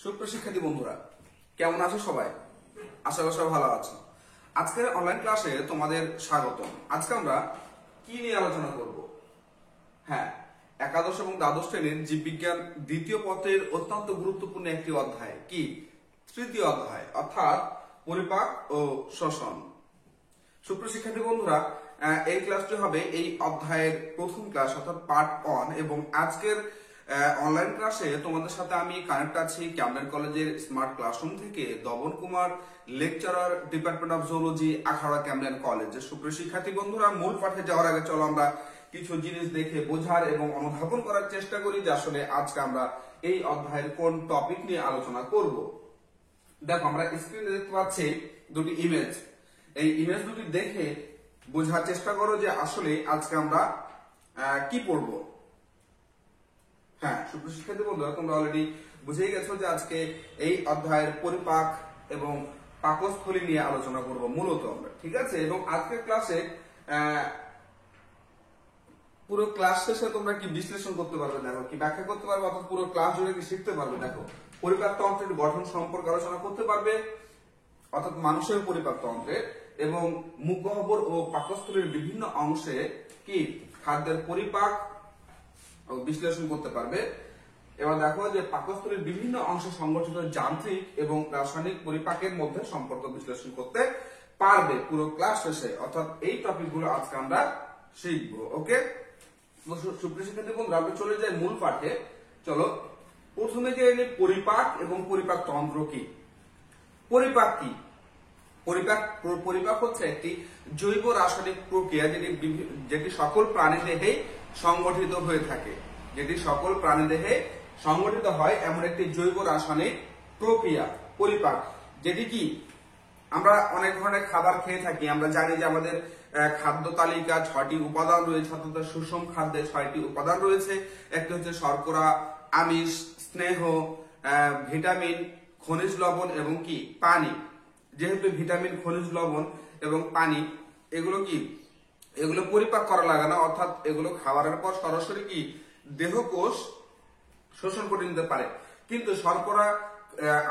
সুপ্রিয় শিক্ষার্থী বন্ধুরা, কেমন আছো সবাই? আশা করি সবাই ভালো আছো। আজকের অনলাইন ক্লাসে তোমাদের স্বাগতম। আজকে আমরা কি নিয়ে আলোচনা করব? হ্যাঁ, একাদশ এবং দ্বাদশ শ্রেণীর জীববিজ্ঞান দ্বিতীয় পত্রের অত্যন্ত গুরুত্বপূর্ণ একটি অধ্যায়, কি তৃতীয় অধ্যায়, অর্থাৎ পরিপাক ও শ্বসন। সুপ্রিয় শিক্ষার্থী বন্ধুরা, এই ক্লাসটি হবে এই অধ্যায়ের প্রথম ক্লাস, অর্থাৎ পার্ট 1। এবং আজকের অনলাইন ক্লাসে তোমাদের সাথে আমি কানেক্ট আছি ক্যামব্রিজ কলেজের স্মার্ট ক্লাসরুম থেকে Dabon Kumar, lecturer, department of zoology, Akhaura Cambridge কলেজের। সুপ্রিয় শিক্ষার্থী বন্ধুরা, মূল পাঠে যাওয়ার আগে চলো আমরা কিছু জিনিস দেখে বোঝার এবং অনুধাবন করার চেষ্টা করি যে আসলে আজকে আমরা এই অধ্যায়ের কোন টপিক নিয়ে আলোচনা করব। দেখো, আমরা স্ক্রিনে দেখতে পাচ্ছি দুটি ইমেজ। এই ইমেজ দুটি দেখে বোঝার চেষ্টা করো যে আসলে আজকে আমরা কি পড়ব। হ্যাঁ, সুপ্রিয় শিক্ষার্থী বন্ধুরা, তোমরা অলরেডি বুঝেই গেছো যে আজকে এই অধ্যায়ের পরিপাক এবং পাকস্থলী নিয়ে আলোচনা করব মূলত আমরা, ঠিক আছে? এবং আজকের ক্লাসে পুরো ক্লাস শেষে তোমরা কি বিশ্লেষণ করতে পারবে, দেখো কি ব্যাখ্যা করতে পারবে, অর্থাৎ পুরো ক্লাস জুড়ে কি শিখতে পারবে। দেখো, পরিপাক তন্ত্রের গঠন সম্পর্কে আলোচনা করতে পারবে, অর্থাৎ মানুষের পরিপাক তন্ত্রে এবং মুখগহ্বর ও পাকস্থলীর বিভিন্ন অংশে কি খাদ্যের পরিপাক বিশ্লেষণ করতে পারবে। এবার দেখো যে পাকস্থলীর বিভিন্ন অংশে সংগঠিত যান্ত্রিক এবং রাসায়নিক পরিপাকের মধ্যে সম্পর্ক বিশ্লেষণ করতে পারবে পুরো ক্লাস শেষে। অর্থাৎ এই টপিকগুলো আজকে আমরা শিখবো। ওকে, সুপ্রিয় শিক্ষার্থী বন্ধুরা, আমরা চলে যাই মূল পাঠে। চলো, প্রথমে যে পরিপাক এবং পরিপাক তন্ত্র কি। পরিপাক কি? পরিপাক হচ্ছে একটি জৈব রাসায়নিক প্রক্রিয়া যেটি সকল প্রাণীদেহে সংগঠিত হয়ে থাকে। যেটি সকল প্রাণীদেহে সংগঠিত হয় এমন একটি জৈব রাসায়নিক প্রক্রিয়া পরিপাক। যেটি কি, আমরা অনেক ধরনের খাবার খেয়ে থাকি। আমরা জানি যে আমাদের খাদ্য তালিকা 6টি উপাদান রয়েছে, অর্থাৎ সুষম খাদ্যে 6টি উপাদান রয়েছে। একটি হচ্ছে শর্করা, আমিষ, স্নেহ, ভিটামিন, খনিজ লবণ এবং কি পানি। যেহেতু ভিটামিন, খনিজ লবণ এবং পানি এগুলো পরিপাক করা লাগে না, অর্থাৎ এগুলো খাবারের পর সরাসরি কি দেহকোষ শোষণ করে নিতে পারে। কিন্তু শর্করা,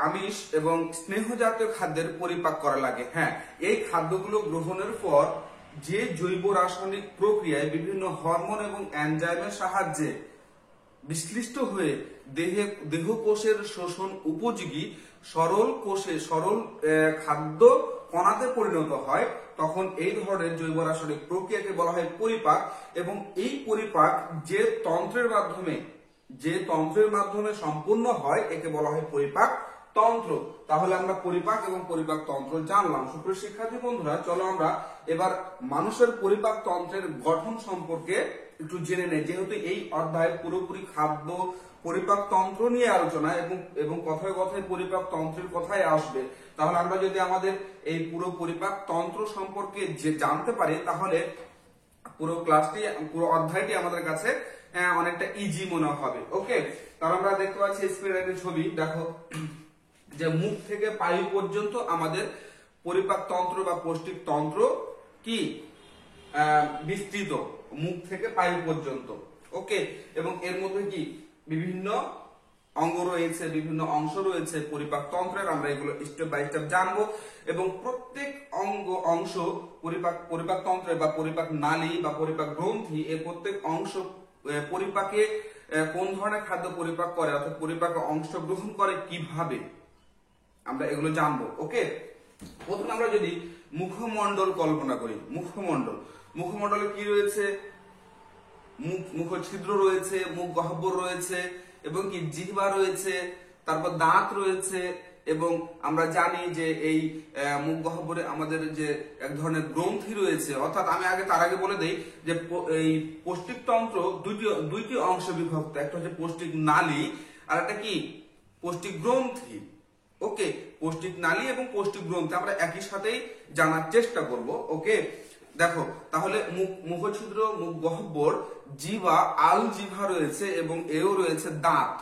আমিষ এবং স্নেহ জাতীয় খাদ্যের পরিপাক করা লাগে। হ্যাঁ, এই খাদ্যগুলো গ্রহণের পর যে জৈব রাসায়নিক প্রক্রিয়ায় বিভিন্ন হরমোন এবং এনজাইমের সাহায্যে বিশ্লিষ্ট হয়ে দেহকোষের শোষণ উপযোগী সরল খাদ্য কণাতে পরিণত হয়, তখন এই ধরনের জৈব রাসায়নিক প্রক্রিয়াকে বলা হয় পরিপাক। এবং এই পরিপাক যে তন্ত্রের মাধ্যমে সম্পূর্ণ হয় একে বলা হয় পরিপাক তন্ত্র। তাহলে আমরা পরিপাক এবং পরিপাক তন্ত্র জানলাম। সুপ্রিয় শিক্ষার্থী বন্ধুরা, চলো আমরা এবার মানুষের পরিপাক তন্ত্রের গঠন সম্পর্কে একটু জেনে নেই। যেহেতু এই অধ্যায় পুরোপুরি খাদ্য পরিপাক তন্ত্র নিয়ে আলোচনা এবং কথায় কথায় পরিপাক তন্ত্রের কথাই আসবে, তাহলে আমরা যদি আমাদের এই পুরো পরিপাক তন্ত্র সম্পর্কে জানতে পারি তাহলে পুরো অধ্যায়টি আমাদের কাছে অনেকটা ইজি মনে হবে। ওকে, তাহলে আমরা দেখতে পাচ্ছি স্ক্রিনে একটা ছবি। দেখো যে মুখ থেকে পায়ু পর্যন্ত আমাদের পরিপাক তন্ত্র বা পৌষ্টিক তন্ত্র কি বিস্তৃত, মুখ থেকে পায়ু পর্যন্ত। ওকে, এবং এর মধ্যে কি বিভিন্ন অঙ্গ রয়েছে, বিভিন্ন অংশ রয়েছে পরিপাক তন্ত্রের। আমরা এগুলো স্টেপ বাই স্টেপ জানবো এবং প্রত্যেক অংশ পরিপাক তন্ত্রের বা পরিপাক নালী বা পরিপাক গ্রন্থি, এর প্রত্যেক অংশ পরিপাকে কোন ধরনের খাদ্য পরিপাক করে, অর্থাৎ পরিপাকে অংশগ্রহণ করে কিভাবে, আমরা এগুলো জানবো। ওকে, প্রথমে আমরা যদি মুখমণ্ডল কল্পনা করি। মুখমণ্ডলে কি রয়েছে? মুখ ছিদ্র রয়েছে, মুখ গহ্বর রয়েছে এবং কি জিহ্বা রয়েছে, তারপর দাঁত রয়েছে। এবং আমরা জানি যে এই মুখ গহ্বরে আমাদের যে এক ধরনের গ্রন্থি রয়েছে, অর্থাৎ আমি তার আগে বলে দেই যে এই পৌষ্টিক তন্ত্র দুইটি অংশে বিভক্ত। একটা হচ্ছে পৌষ্টিক নালী আর একটা কি পৌষ্টিক গ্রন্থি। ওকে, পৌষ্টিক নালী এবং পৌষ্টিক গ্রন্থি আমরা একই সাথেই জানার চেষ্টা করব। ওকে, দেখো তাহলে মুখছিদ্র, মুখ গহ্বর, জিহ্বা, আলজিহ্বা রয়েছে এবং এও রয়েছে দাঁত।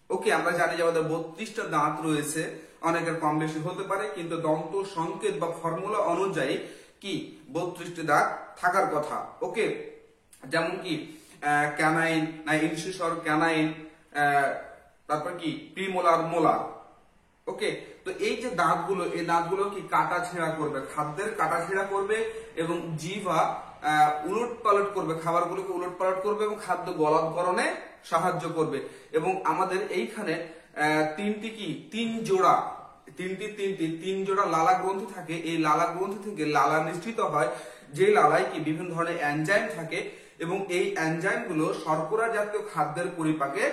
ওকে, আমরা জানি যে আমাদের 32টা দাঁত রয়েছে, অনেকের কম বেশি হতে পারে, কিন্তু দন্ত সংকেত বা ফর্মুলা অনুযায়ী কি 32টি দাঁত থাকার কথা। ওকে, যেমন কি ক্যানাইন, ইনসিসর ক্যানাইন, তারপর কি প্রিমোলার, মোলার। ওকে, তো এই যে দাঁতগুলো, এই দাঁতগুলো কি কাটা ছেঁড়া করবে, খাদ্যের কাটা ছেঁড়া করবে এবং জিহ্বা উলট পালট করবে, খাবারগুলোকে উলট পালট করবে এবং খাদ্য গলৎকরণে সাহায্য করবে। এবং আমাদের এইখানে তিন জোড়া লালা গ্রন্থি থাকে। এই লালা গ্রন্থি থেকে লালা নিঃসৃত হয়, যে লালায় কি বিভিন্ন ধরনের এনজাইম থাকে এবং এই এনজাইম গুলো শর্করা জাতীয় খাদ্যের পরিপাকে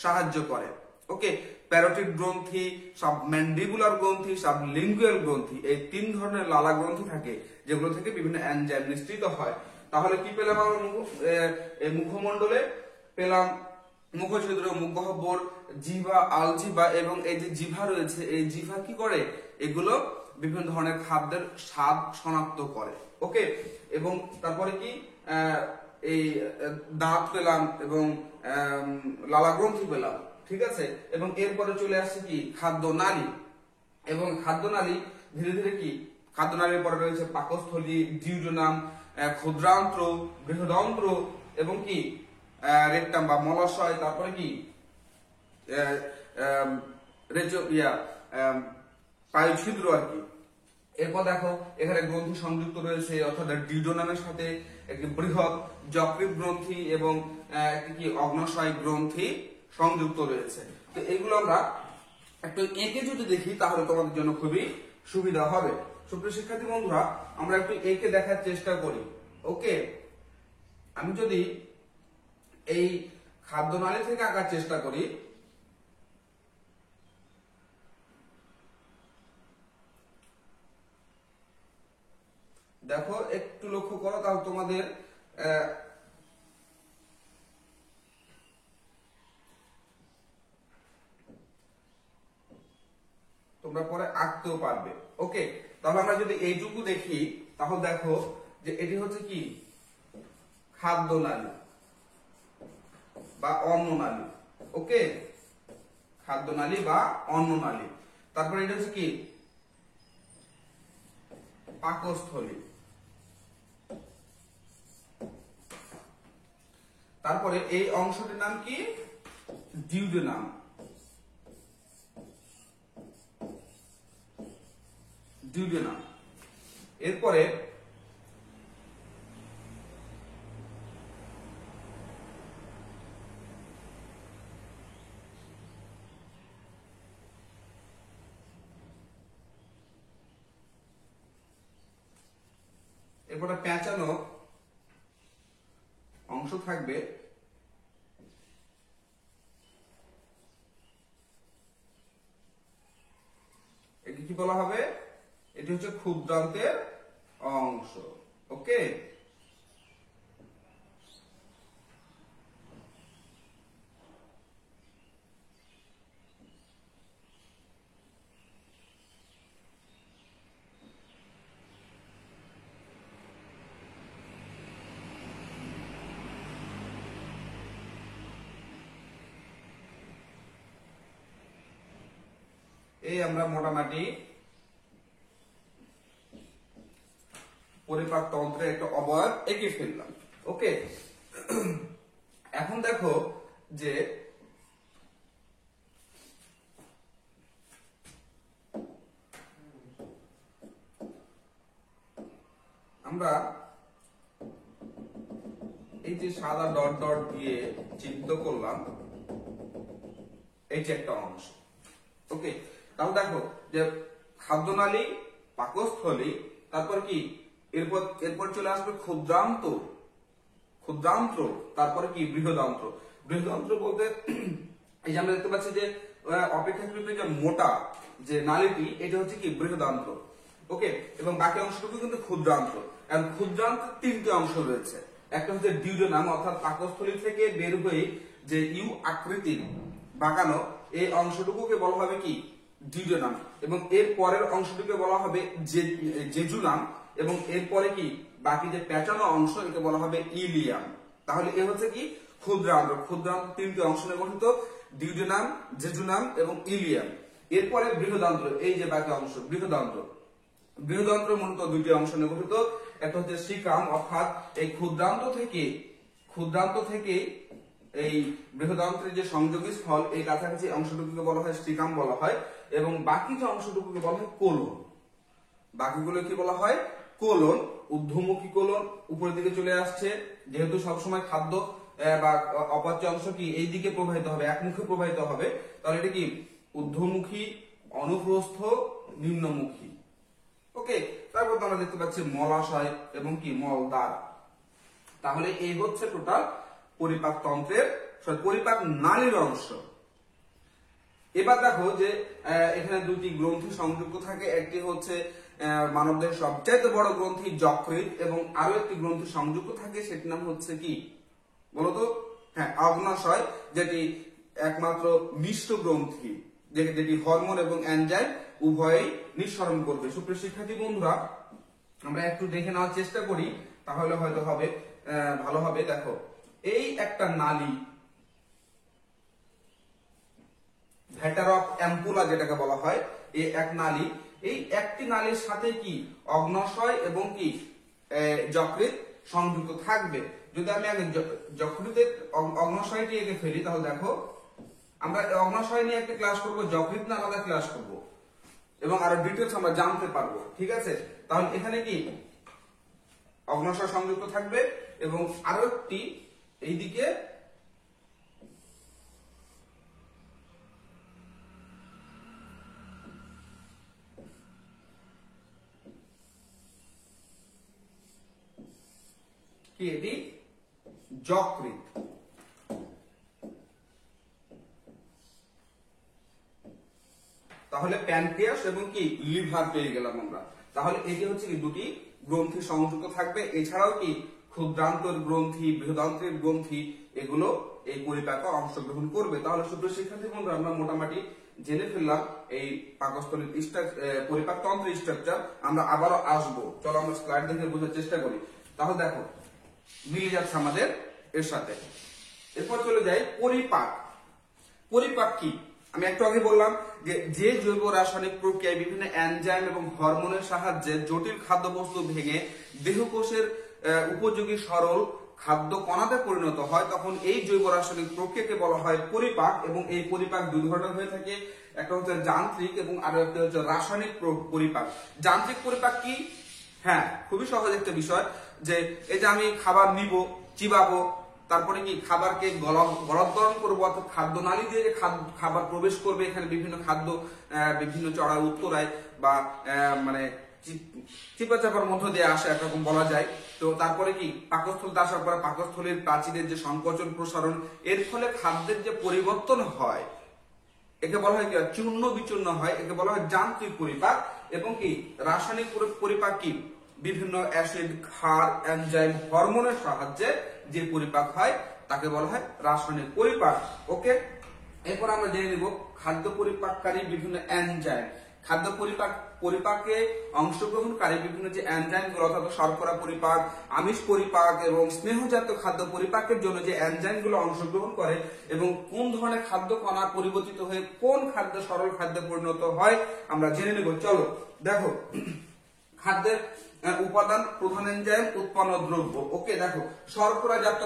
সাহায্য করে। ওকে, প্যারোটিড গ্রন্থি, সাবম্যান্ডিবুলার গ্রন্থি, সাবলিঙ্গুয়াল গ্রন্থি, এই 3 ধরনের লালা গ্রন্থি থাকে যেগুলো থেকে বিভিন্ন এনজাইম নিঃসৃত হয়। তাহলে কি পেলাম আমরা মুখমণ্ডলে? পেলাম মুখছিদ্র, মুখগহ্বর, জিহ্বা, আলজিহ্বা এবং এই যে জিহ্বা রয়েছে, এই জিহ্বা কি করে? এগুলো বিভিন্ন ধরনের খাদ্যের স্বাদ শনাক্ত করে। ওকে, এবং তারপরে কি এই দাঁত পেলাম এবং লালা গ্রন্থি পেলাম, ঠিক আছে। এবং এরপরে চলে আসছে কি খাদ্য নালী, এবং খাদ্য নালী ধীরে ধীরে কি খাদ্য নালীর পরে রয়েছে পাকস্থলী, ডিউডেনাম, ক্ষুদ্রান্ত্র, বৃহদন্ত্র এবং কি রেকটাম বা মলাশয়, তারপরে কি পায়ুছিদ্র আর কি। এরপর দেখো এখানে গ্রন্থি সংযুক্ত রয়েছে, অর্থাৎ ডিউডেনামের সাথে একটি বৃহৎ যকৃৎ গ্রন্থি এবং একটি কি অগ্ন্যাশয় গ্রন্থি সংযুক্ত রয়েছে। তো এগুলো আমরা একটু এঁকে যদি দেখি তাহলে তোমাদের জন্য খুবই সুবিধা হবে। সুপ্রিয় শিক্ষার্থী বন্ধুরা, আমরা একটু এঁকে দেখার চেষ্টা করি। ওকে, আমি যদি এই খাদ্যনালী থেকে আঁকার চেষ্টা করি, দেখো একটু লক্ষ্য করো, তাহলে তোমাদের তোমরা পরে আঁকতেও পারবে। ওকে, তাহলে আমরা যদি এইটুকু দেখি তাহলে দেখো যে এটি হচ্ছে কি খাদ্যনালী বা অন্ননালী। ওকে, খাদ্যনালী বা অন্ননালী। তারপরে এটা হচ্ছে কি পাকস্থলী। তারপরে এই অংশটির নাম কি ডিউডেনাম। ডিউডেনাম। এরপরে এরপরে পেঁচানো অংশ থাকবে, এটি কি বলা হবে? এটি হচ্ছে ক্ষুদ্রান্তের অংশ। ওকে, এই আমরা মোটামুটি পরিপাক তন্ত্রের একটা অবয়ব এঁকে ফেললাম। ওকে, এখন দেখো যে আমরা এই যে সাদা ডট ডট দিয়ে চিহ্নিত করলাম, এই যে একটা অংশ। ওকে, তাহলে দেখো যে খাদ্যনালী, পাকস্থলী, তারপর কি এরপর চলে আসবে ক্ষুদ্রান্ত্র, তারপরে কি বৃহদান্ত্র। বৃহদান্ত্র বলতে এই যে আমরা দেখতে পাচ্ছি যে অপেক্ষাকৃত যে মোটা যে নালীটি, এটা হচ্ছে কি বৃহদান্ত্র। ওকে, এবং বাকি অংশটুকু কিন্তু ক্ষুদ্রান্ত্র। এবং ক্ষুদ্রান্ত্রের 3টি অংশ রয়েছে। একটা হচ্ছে ডিউডেনাম, অর্থাৎ পাকস্থলী থেকে বের হয়ে যে ইউ আকৃতির বাঁকানো এই অংশটুকুকে বলা হবে কি ডিউডেনাম, এবং এর পরের অংশটিকে বলা হবে জেজুনাম, এবং এরপরে কি বাকি যে পেঁচানো অংশ একে বলা হবে ইলিয়াম। তাহলে এ হচ্ছে কি ক্ষুদ্রান্ত্র। ক্ষুদ্রান্ত্র 3টি অংশ নিয়ে গঠিত, ডিউডেনাম, জেজুনাম এবং ইলিয়াম। এরপরে বৃহদান্ত্র, এই যে বাকি অংশ বৃহদান্ত্র। বৃহদান্ত্র মূলত 2টি অংশ নিয়ে গঠিত, একটা হচ্ছে সিকাম, অর্থাৎ এই ক্ষুদ্রান্ত থেকে এই বৃহদান্ত্রের যে সংযোগী স্থল এই কাছাকাছি অংশটুকুকে বলা হয় স্ট্রিকাম বলা হয়, এবং বাকি যে অংশটুকুকে বলা হয় কোলন। বাকিগুলো কি বলা হয়? কোলন। ঊর্ধ্বমুখী কোলন উপরের দিকে চলে আসছে, যেহেতু সবসময় খাদ্য বা অপাচ্য অংশ কি এই দিকে প্রবাহিত হবে, একমুখে প্রবাহিত হবে, তাহলে এটা কি ঊর্ধ্বমুখী, অনুপ্রস্থ, নিম্নমুখী। ওকে, তারপর আমরা দেখতে পাচ্ছি মলাশয় এবং কি মলদ্বার। তাহলে এই হচ্ছে টোটাল পরিপাক তন্ত্রের পরিপাক নালীর অংশ। এবার দেখো যে এখানে দুটি গ্রন্থি সংযুক্ত থাকে, একটি হচ্ছে মানবদেহের সবচেয়ে বড় গ্রন্থি যকৃৎ, এবং আরো একটি গ্রন্থি সংযুক্ত থাকে, সেটির নাম হচ্ছে কি বলতো? হ্যাঁ, অগ্নাশয়, যেটি একমাত্র মিষ্ট গ্রন্থি, যেটি হরমোন এবং এনজাইম উভয়ই নিঃসরণ করবে। সুপ্রিয় শিক্ষার্থী বন্ধুরা, আমরা একটু দেখে নেওয়ার চেষ্টা করি, তাহলে হয়তো হবে ভালো হবে। দেখো, এই একটা নালী, ভ্যাটার অফ অ্যাম্পুলা যেটাকে বলা হয়, এই এক নালী, এই একটি নালীর সাথে কি অগ্নাশয় এবং কি যকৃৎ সংযুক্ত থাকবে। যদি আমি আগে যকৃতের অগ্নাশয়টি এঁকে ফেলি, তাহলে দেখো আমরা অগ্নাশয় নিয়ে একটা ক্লাস করব, যকৃৎ না আলাদা ক্লাস করব, এবং আরো ডিটেলস আমরা জানতে পারবো। ঠিক আছে, তাহলে এখানে কি অগ্নাশয় সংযুক্ত থাকবে, এবং আরো একটি এইদিকে কি, এটি যকৃৎ। তাহলে প্যানক্রিয়াস এবং কি লিভার পেয়ে গেলাম আমরা। তাহলে এটি হচ্ছে কি দুটি গ্রন্থি সংযুক্ত থাকবে। এছাড়াও কি ক্ষুদ্রান্তর গ্রন্থি, বৃহদান্ত্রের গ্রন্থি, এগুলো এই পরিপাকে অংশগ্রহণ করবে। তাহলে সুপ্রিয় শিক্ষার্থী বন্ধুরা, আমরা মোটামুটি জেনে ফেললাম এই পাকস্থলীর পরিপাক তন্ত্রের স্ট্রাকচার। আমরা আবারও আসবো, চলো আমরা স্লাইড দেখে বোঝার চেষ্টা করি। তাহলে দেখো মিলে যাচ্ছে আমাদের এর সাথে। এরপর চলে যাই পরিপাক। পরিপাক কি? আমি একটু আগে বললাম যে জৈব রাসায়নিক প্রক্রিয়ায় বিভিন্ন এনজাইম এবং হরমোনের সাহায্যে জটিল খাদ্যবস্তু ভেঙে দেহকোষের উপযোগী সরল খাদ্য কণাতে পরিণত হয়, তখন এই জৈব রাসায়নিক প্রক্রিয়াকে বলা হয় পরিপাক। এবং এই পরিপাক দুই ধরনের হয়ে থাকে, একটা হচ্ছে যান্ত্রিক এবং আরো একটা হচ্ছে রাসায়নিক পরিপাক। যান্ত্রিক পরিপাক কি? হ্যাঁ, খুবই সহজ একটা বিষয়, যে এই যে আমি খাবার নিব, চিবাবো, তারপরে কি খাবারকে গলৎকরণ করবো, অর্থাৎ খাদ্য নালী দিয়ে যে খাবার প্রবেশ করবে, এখানে বিভিন্ন খাদ্য বিভিন্ন চড়াই উত্তরায় বা মানে চিপা চাপার মধ্য দিয়ে আসে, একরকম বলা যায়। তো তারপরে কি পাকস্থলীতে আসার পরে পাকস্থলীর প্রাচীরের যে সংকোচন প্রসারণ, এর ফলে খাদ্যের যে পরিবর্তন হয়, একে বলা হয় কি চূর্ণ বিচূর্ণ হয়, একে বলা হয় যান্ত্রিক পরিপাক। এবং কি রাসায়নিক পরিপাক কি বিভিন্ন অ্যাসিড, ক্ষার, এনজাইম, হরমোনের সাহায্যে যে পরিপাক হয় তাকে বলা হয় রাসায়নিক পরিপাক। ওকে, এরপর আমরা জেনে নিব খাদ্য পরিপাককারী বিভিন্ন এনজাইম। খাদ্য পরিপাকে অংশগ্রহণকারী বিভিন্ন যে এনজাইম গুলো, অর্থাৎ শর্করা পরিপাক, আমিষ পরিপাক এবং স্নেহজাত খাদ্য পরিপাকের জন্য যে এনজাইম গুলো অংশগ্রহণ করে, এবং কোন ধরনের খাদ্য কণা পরিবর্তিত হয়ে কোন খাদ্য সরল খাদ্যে পরিণত হয় আমরা জেনে নেব। চলো দেখো, খাদ্যের উপাদান, প্রধান এনজাইম, উৎপন্ন দ্রব্য। ওকে, দেখো শর্করাজাত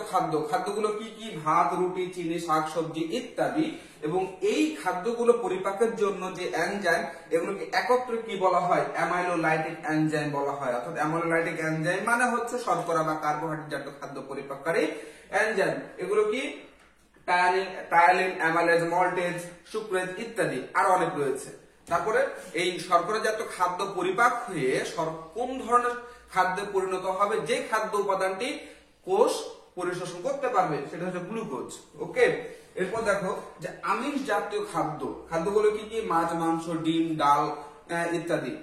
খাদ্যগুলো কি কি? ভাত, রুটি, চিনি, শাকসবজি ইত্যাদি। এবং এই খাদ্যগুলো পরিপাকের জন্য যে এনজাইম, এগুলোকে একত্রে কি বলা হয়? অ্যামাইলোলাইটিক এনজাইম বলা হয়। অর্থাৎ অ্যামাইলোলাইটিক এনজাইম মানে হচ্ছে শর্করা বা কার্বোহাইড্রেট জাতীয় খাদ্য পরিপাককারী এনজাইম। এগুলো কি? টায়ালিন, অ্যামাইলেজ, মল্টেজ, সুক্রেজ ইত্যাদি, আরো অনেক রয়েছে। তারপরে এই শর্করাজাত খাদ্য পরিপাক হয়ে কোন ধরনের খাদ্যে পরিণত হবে, যে খাদ্য উপাদানটি কোষ পরিশোষণ করতে পারবে, সেটা হচ্ছে গ্লুকোজ। ওকে, এরপর দেখো যে আমিষ জাতীয় খাদ্যগুলো কি কি? মাছ, মাংস, ডিম, ডাল ইত্যাদি।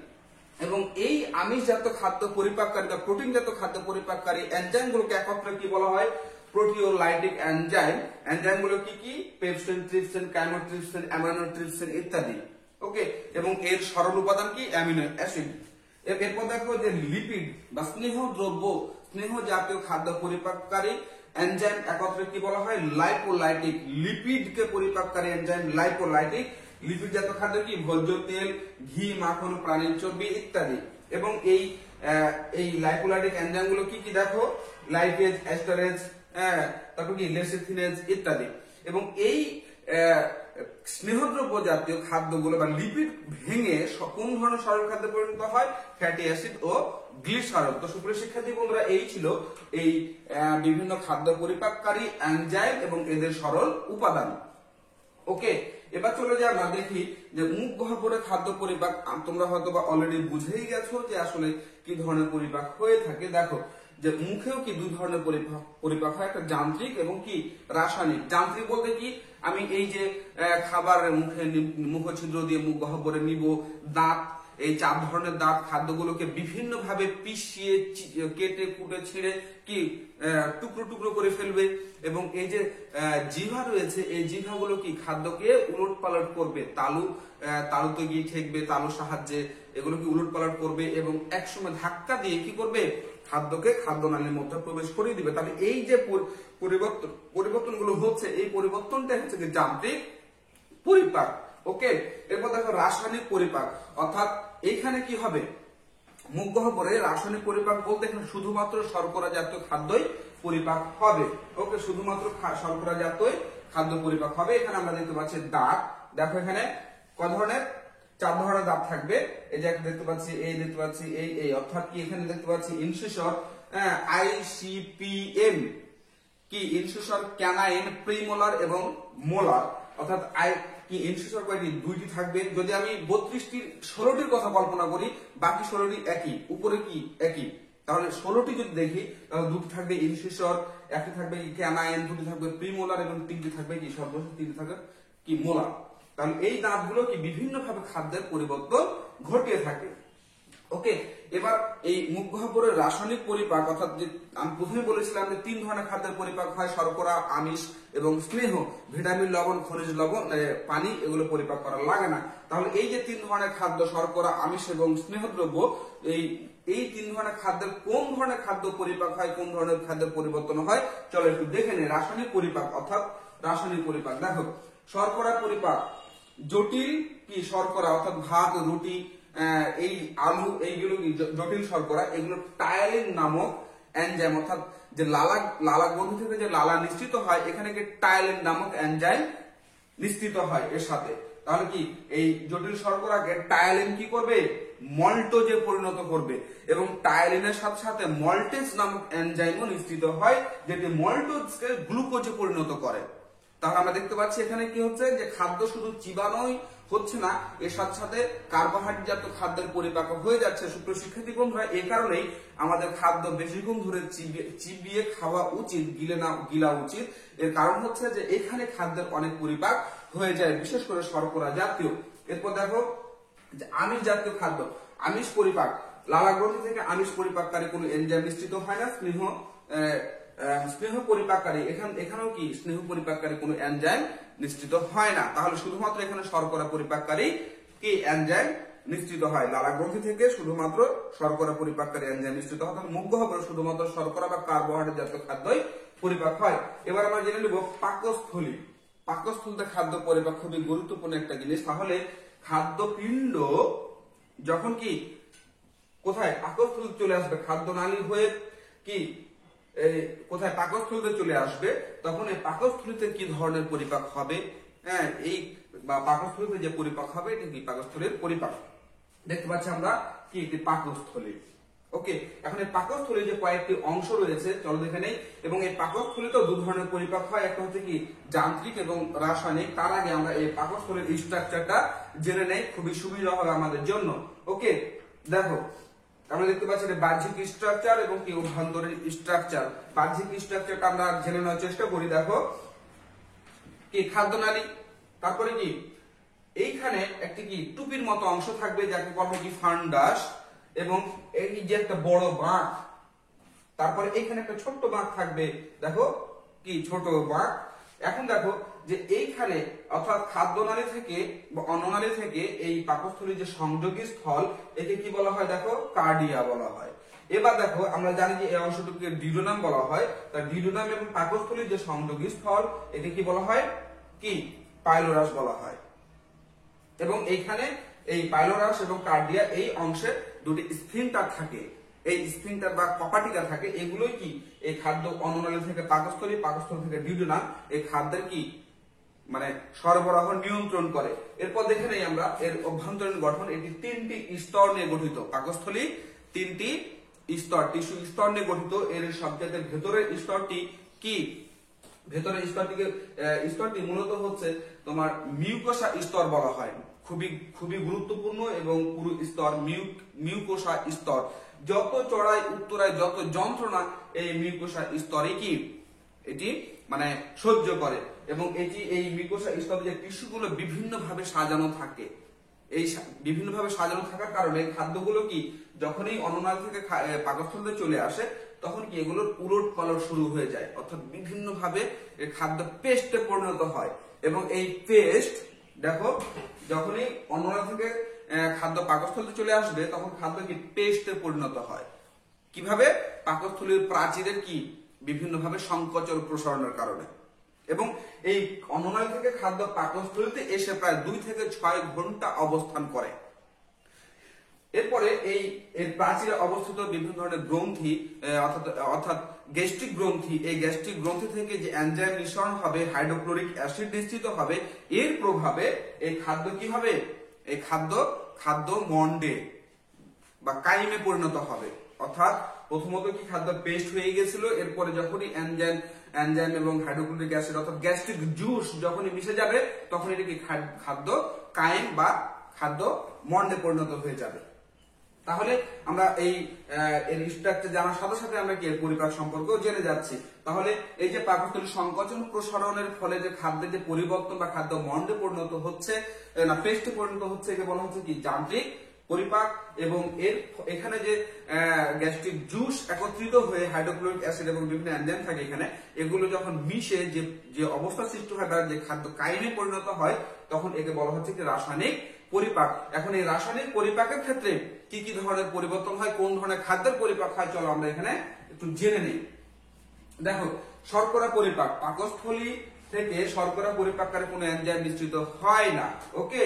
এবং এই আমিষ জাতীয় খাদ্য পরিপাককারী বা প্রোটিন জাতীয় খাদ্য পরিপাককারী এনজাইম গুলোকে একত্রে কি বলা হয়? Proteolytic enzyme. এনজাইম গুলো কি কি? পেপসিন, ট্রিপসিন, কাইমোট্রিপসিন, অ্যামাইনোট্রিপসিন ইত্যাদি। ওকে, এবং এর সরল উপাদান কি? Amino acid. এরপর দেখো যে লিপিড বা স্নেহ দ্রব্য, স্নেহ জাতীয় খাদ্য পরিপাককারী এনজাইম একত্রে কি বলা হয়? লাইপোলাইটিক। লিপিডকে পরিপাককারী এনজাইম লাইপোলাইটিক। লিপিড জাতীয় খাদ্য কি? ভোজ্য তেল, ঘি, মাখন, প্রাণীর চর্বি ইত্যাদি। এবং এই লাইপোলাইটিক এনজাইম গুলো কি কি? দেখো লাইপেজ, এস্টারেজ, তারপর কি লেসিথিনেজ ইত্যাদি। এবং এই স্নেহদ্রব্য জাতীয় খাদ্যগুলো বা লিপিড ভেঙে কোন ধরনের সরল খাদ্যে পরিণত হয়? ফ্যাটি অ্যাসিড ও গ্লিসারল। তো সুপ্রিয় শিক্ষার্থী বন্ধুরা, এই ছিল এই বিভিন্ন খাদ্য পরিপাককারী এনজাইম এবং এদের সরল উপাদান। ওকে, এবার চলে যাই আমরা দেখি যে মুখ গহ্বরে খাদ্য পরিপাক। তোমরা হয়তো বা অলরেডি বুঝেই গেছো যে আসলে কি ধরনের পরিপাক হয়ে থাকে। দেখো যে মুখেও কি দুই ধরনের পরিপাক হয়, একটা যান্ত্রিক এবং কি রাসায়নিক। যান্ত্রিক বলতে কি, আমি এই যে খাবার মুখে মুখছিদ্র দিয়ে মুখ গহ্বরে নিব, দাঁত, এই 4 ধরনের দাঁত খাদ্যগুলোকে বিভিন্ন ভাবে পিষিয়ে কেটে কুটে ছিঁড়ে কি টুকরো টুকরো করে ফেলবে। এবং এই যে জিহ্বা রয়েছে, এই জিহ্বাগুলো কি খাদ্যকে উলট পালট করবে, তালুতে গিয়ে ঠেকবে, তালুর সাহায্যে এগুলোকে উলট পালট করবে এবং একসময় ধাক্কা দিয়ে কি করবে, খাদ্যকে খাদ্যনালীর মধ্যে প্রবেশ করিয়ে দিবে। তাহলে এই যে পরিবর্তনগুলো হচ্ছে, এই পরিবর্তনটা হচ্ছে যে যান্ত্রিক পরিপাক। ওকে, এরপর দেখো রাসায়নিক পরিপাক, অর্থাৎ এইখানে কি হবে, মুখ গহ্বরে রাসায়নিক পরিপাক বলতে এখানে শুধুমাত্র শর্করা জাতীয় খাদ্যই পরিপাক হবে। ওকে, শুধুমাত্র শর্করা জাতীয় খাদ্য পরিপাক হবে। এখানে আমরা দেখতে পাচ্ছি দাঁত, দেখো এখানে কয় ধরনের, 4 ধরনের দাঁত থাকবে। এই যে দেখতে পাচ্ছি, এই দেখতে পাচ্ছি, এই অর্থাৎ কি এখানে দেখতে পাচ্ছি ইনসিসর, ICPM, কি ইনসিসর ক্যানাইন, প্রিমোলার এবং মোলার। অর্থাৎ কি ইনসিসর কয়টি, 2টি থাকবে। যদি আমি 32টির 16টির কথা কল্পনা করি, বাকি 16টি একই, উপরে কি একই, তাহলে 16টি যদি দেখি তাহলে 2টি থাকবে ইনসিসর, 1টি থাকবে ক্যানাইন, 2টি থাকবে প্রিমোলার এবং 3টি থাকবে কি সর্বশেষ 3টি থাকবে কি মোলার। তাহলে এই দাঁতগুলো কি বিভিন্ন ভাবে খাদ্যের পরিবর্তন ঘটিয়ে থাকে। ওকে, এবার এই মুখ গহ্বরের রাসায়নিক পরিপাক, অর্থাৎ যে আমি প্রথমে বলেছিলাম যে 3 ধরনের খাদ্যের পরিপাক হয়, শর্করা, আমিষ এবং স্নেহ। ভিটামিন, লবণ, খনিজ লবণ, পানি এগুলো পরিপাক করা লাগে না। তাহলে এই যে 3 ধরনের খাদ্য, শর্করা, আমিষ এবং স্নেহদ্রব্য, এই 3 ধরনের খাদ্যের কোন ধরনের খাদ্য পরিপাক হয়, কোন ধরনের খাদ্যের পরিবর্তন হয়, চলো একটু দেখে নেই। রাসায়নিক পরিপাক, অর্থাৎ রাসায়নিক পরিপাক, দেখো শর্করা পরিপাক, জটিল কি শর্করা, অর্থাৎ ভাত, রুটি, এই আলু, এইগুলো কি জটিল শর্করা, এগুলো টায়ালিন নামক এনজাইম, অর্থাৎ যে লালা গ্রন্থি থেকে যে লালা নিঃসৃত হয়, এখানে কি টায়ালিন নামক এনজাইম নিঃসৃত হয় এর সাথে। তাহলে কি এই জটিল শর্করাকে টায়ালিন কি করবে, মল্টোজে পরিণত করবে এবং টায়ালিনের সাথে সাথে মল্টেজ নামক এনজাইমও নিঃসৃত হয়, যেটি মল্টোজকে গ্লুকোজে পরিণত করে। তাহলে আমরা দেখতে পাচ্ছি এখানে কি হচ্ছে, যে খাদ্য শুধু চিবানোই হচ্ছে না, এর সাথে সাথে কার্বোহাইড্রেট জাতীয় খাদ্যের পরিপাক হয়ে যাচ্ছে। সুপ্রিয় শিক্ষার্থী বন্ধুরা, এই কারণেই আমাদের খাদ্য বেশিক্ষণ ধরে চিবিয়ে খাওয়া উচিত, গিলা উচিত। এর কারণ হচ্ছে যে এখানে খাদ্যের অনেক পরিপাক হয়ে যায়, বিশেষ করে শর্করা জাতীয়। এরপর দেখো যে আমিষ জাতীয় খাদ্য, আমিষ পরিপাক, লালা গ্রন্থি থেকে আমিষ পরিপাককারী কোনো এনজাইম নিঃসৃত হয় না। স্নেহ পরিপাককারী, এখানেও কি স্নেহ পরিপাককারী কোনো এনজাইম নিঃসৃত হয় না। তাহলে শুধুমাত্র এখানে শর্করা পরিপাককারী কি এনজাইম নিঃসৃত হয়। লালা গ্রন্থি থেকে শুধুমাত্র শর্করা পরিপাককারী এনজাইম নিঃসৃত হয়। মুখ গহ্বরে শুধুমাত্র শর্করা বা কার্বোহাইড্রেট জাতীয় খাদ্যই পরিপাক হয়। এবার আমরা জেনে নিব পাকস্থলী। পাকস্থলীতে খাদ্য পরিপাক খুবই গুরুত্বপূর্ণ একটা জিনিস। তাহলে খাদ্যপিণ্ড যখন কি কোথায়, পাকস্থলীতে চলে আসবে, খাদ্যনালী হয়ে কি কোথায়, পাকস্থলীতে চলে আসবে, তখন এই পাকস্থলীতে কি ধরনের পরিপাক হবে, এই পাকস্থলীতে যে পরিপাক হবে এটা কি পাকস্থলীর পরিপাক। দেখতে পাচ্ছি আমরা কি একটি পাকস্থলী। ওকে, এখন এই পাকস্থলীর যে কয়েকটি অংশ রয়েছে চলো দেখে নেই। এবং এই পাকস্থলীতেও 2 ধরনের পরিপাক হয়, একটা হচ্ছে কি যান্ত্রিক এবং রাসায়নিক। তার আগে আমরা এই পাকস্থলীর স্ট্রাকচারটা জেনে নেই, খুবই সুবিধা হবে আমাদের জন্য। ওকে, দেখো আমরা দেখতে পাচ্ছি বাহ্যিক স্ট্রাকচার এবং কি অভ্যন্তরীণ স্ট্রাকচার। বাহ্যিক স্ট্রাকচারটা আমরা জেনে নেওয়ার চেষ্টা করি। দেখো কি খাদ্যনালী, তারপরে কি এইখানে একটি কি টুপির মতো অংশ থাকবে যাকে বলা হয় কি ফান্ডাস, এবং এই যে একটা বড় বাঁক, তারপরে এখানে একটা ছোট্ট বাঁক থাকবে, দেখো কি ছোট বাঁক। এখন দেখো যে এইখানে অর্থাৎ খাদ্যনালী থেকে বা অন্ননালী থেকে এই পাকস্থলীর যে সংযোগী স্থল, একে কি বলা হয়, দেখো কার্ডিয়া বলা হয়। এবার দেখো আমরা জানি যে এই অংশটুকুকে ডিউডেনাম বলা হয়, তার ডিউডেনাম এবং পাকস্থলীর যে সংযোগী স্থল একে কি বলা হয়, কি পাইলোরাস বলা হয়। এবং এইখানে এই পাইলোরাস এবং কার্ডিয়া এই অংশে 2টি স্ফিংটার থাকে। এই স্ফিংটার বা কপাটিকা থাকে, এগুলোই কি এই খাদ্য অন্ননালী থেকে পাকস্থলী, পাকস্থলী থেকে ডিউডেনাম এই খাদ্যের কি মানে সরবরাহ নিয়ন্ত্রণ করে। এরপর দেখে নেই আমরা এর অভ্যন্তরীণ গঠন। এটি 3টি স্তর নিয়ে গঠিত। পাকস্থলী 3টি স্তর, টিস্যু স্তর নিয়ে গঠিত। এর সবচেয়ে ভেতরের স্তরটি কি, ভেতরের স্তরটি মূলত হচ্ছে তোমার মিউকোসা স্তর বলা হয়। খুবই গুরুত্বপূর্ণ এবং পুরো স্তর মিউকোসা স্তর। যত চড়াই উত্তরায় যত যন্ত্রণা এই মিউকোসা স্তরে কি এটি মানে সহ্য করে, এবং এই মিউকোসা স্তরে যে টিস্যুগুলো বিভিন্নভাবে সাজানো থাকে। এই বিভিন্নভাবে সাজানো থাকার কারণে খাদ্যগুলো কি যখনই অন্ননালী থেকে পাকস্থলীতে চলে আসে তখন কি এগুলোর উলট পালট শুরু হয়ে যায়, অর্থাৎ বিভিন্নভাবে খাদ্য পেস্টে পরিণত হয়। এবং এই পেস্ট দেখো যখনই অন্ননালী থেকে খাদ্য পাকস্থলীতে চলে আসবে তখন খাদ্য কি পেস্টে পরিণত হয়। কিভাবে? পাকস্থলীর প্রাচীরের কি বিভিন্নভাবে সংকোচন প্রসারণের কারণে। এবং এই অন্ননালী থেকে খাদ্য পাকস্থলীতে এসে প্রায় 2 থেকে 6 ঘন্টা অবস্থান করে। এরপরে এর প্রাচীরে অবস্থিত বিভিন্ন ধরনের গ্রন্থি অর্থাৎ গ্যাস্ট্রিক গ্রন্থি, এই গ্যাস্ট্রিক গ্রন্থি থেকে যে এনজাইম নিঃসরণ হবে, হাইড্রোক্লোরিক অ্যাসিড নিঃসৃত হবে, এর প্রভাবে এই খাদ্য কি হবে, এই খাদ্য মন্ডে বা কাইমে পরিণত হবে। অর্থাৎ প্রথমত কি খাদ্য পেস্ট হয়ে গেছিল, এরপরে যখনই এনজাইম এবং হাইড্রোক্লোরিক অ্যাসিড অর্থাৎ গ্যাস্ট্রিক জুস যখনই মিশে যাবে তখন এটি কি খাদ্য কাইম বা খাদ্য মন্ডে পরিণত হয়ে যাবে। তাহলে আমরা এর স্ট্রাকচার জানার সাথে সাথে আমরা কি এর পরিপাক সম্পর্কেও জেনে যাচ্ছি। তাহলে এই যে পাকস্থলী সংকোচন প্রসারণের ফলে যে খাদ্যের যে পরিবর্তন বা খাদ্য মন্ডে পরিণত হচ্ছে না পেস্টে পরিণত হচ্ছে, একে বলা হচ্ছে কি যান্ত্রিক পরিপাক। এবং এখানে যে গ্যাস্ট্রিক জুস একত্রিত হয়ে হাইড্রোক্লোরিক অ্যাসিড এবং বিভিন্ন এনজাইম থাকে এখানে, এগুলো যখন মিশে যে অবস্থা সৃষ্টি হয় বা যে খাদ্য কাইমে পরিণত হয় তখন একে বলা হচ্ছে কি রাসায়নিক পরিপাক। এখন এই রাসায়নিক পরিপাকের ক্ষেত্রে কি কি ধরনের পরিবর্তন হয়, কোন ধরনের খাদ্যের পরিপাক হয়, চলো আমরা এখানে একটু জেনে নিই। দেখো, শর্করা পরিপাক, পাকস্থলী থেকে শর্করা পরিপাককারী কোনো এনজাইম নিঃসৃত হয় না। ওকে,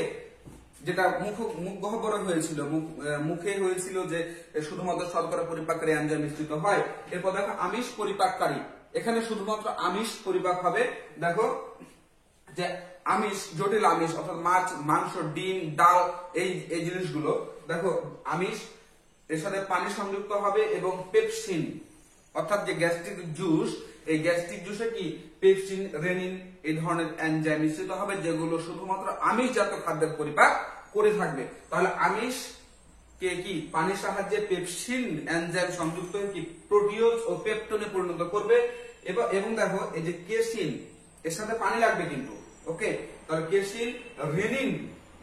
যেটা মুখ গহ্বরে হয়েছিল, মুখে হয়েছিল যে শুধুমাত্র শর্করা পরিপাককারী এনজাইম নিঃসৃত হয়। এরপর দেখো আমিষ পরিপাককারী, এখানে শুধুমাত্র আমিষ পরিপাক হবে। দেখো যে আমিষ, জটিল আমিষ অর্থাৎ মাছ, মাংস, ডিম, ডাল, এই জিনিসগুলো দেখো আমিষ, এর সাথে পানি সংযুক্ত হবে এবং পেপসিন অর্থাৎ যে গ্যাস্ট্রিক জুস, এই গ্যাস্ট্রিক জুসে কি পেপসিন, রেনিন এই ধরনের এনজাইম মিশ্রিত হবে যেগুলো শুধুমাত্র আমিষ জাতীয় খাদ্যের পরিপাক করে থাকবে। তাহলে আমিষ কে কি পানির সাহায্যে পেপসিন এনজাইম সংযুক্ত হয়ে কি প্রোটিওজ ও পেপটোনে পরিণত করবে। এবং দেখো এই যে কেসিন, এর সাথে পানি লাগবে কিন্তু। ওকে, তাহলে কেসিন রেনিন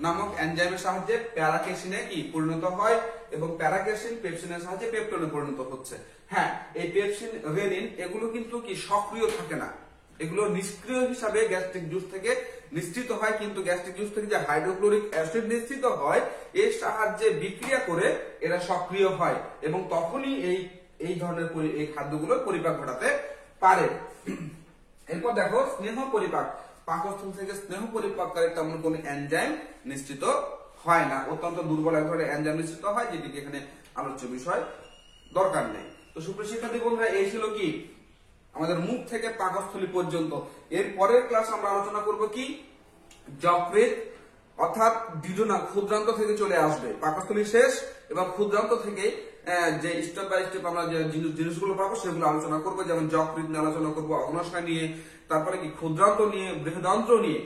নামক এনজাইমের সাহায্যে প্যারাকেসিনে কি পরিণত হয় এবং প্যারাকেসিন পেপসিনের সাহায্যে পেপটোনে পরিণত হচ্ছে। হ্যাঁ, এই পেপসিন, রেনিন এগুলো কিন্তু কি সক্রিয় থাকে না, এগুলো নিষ্ক্রিয় হিসাবে গ্যাস্ট্রিক জুস থেকে নিঃসৃত হয়। কিন্তু গ্যাস্ট্রিক জুস থেকে যে হাইড্রোক্লোরিক অ্যাসিড নিঃসৃত হয় এর সাহায্যে বিক্রিয়া করে এরা সক্রিয় হয় এবং তখনই এই ধরনের এই খাদ্যগুলোর পরিপাক ঘটাতে পারে। এরপর দেখো স্নেহ পরিপাক, পাকস্থলী থেকে স্নেহ পরিপাককারী তেমন কোন এনজাইম নিঃসৃত হয় না, অত্যন্ত দুর্বল এক ধরনের এনজাইম নিঃসৃত হয় যেটিকে এখানে আলোচ্য বিষয় দরকার নেই। তো সুপ্রিয় শিক্ষার্থী বন্ধুরা, এই ছিল কি আমাদের মুখ থেকে পাকস্থলী পর্যন্ত। এর পরের ক্লাস আমরা আলোচনা করব কি যকৃৎ অর্থাৎ ডিউডেনাম, ক্ষুদ্রান্ত থেকে চলে আসবে। পাকস্থলী শেষ এবং ক্ষুদ্রান্ত থেকে যে স্টেপ বাই স্টেপ আমরা যে জিনিসগুলো পাবো সেগুলো আলোচনা করবো, যেমন যকৃৎ নিয়ে আলোচনা করবো, অগ্নাশয় নিয়ে, তারপরে কি ক্ষুদ্রান্ত নিয়ে, বৃহদান্ত্র নিয়ে।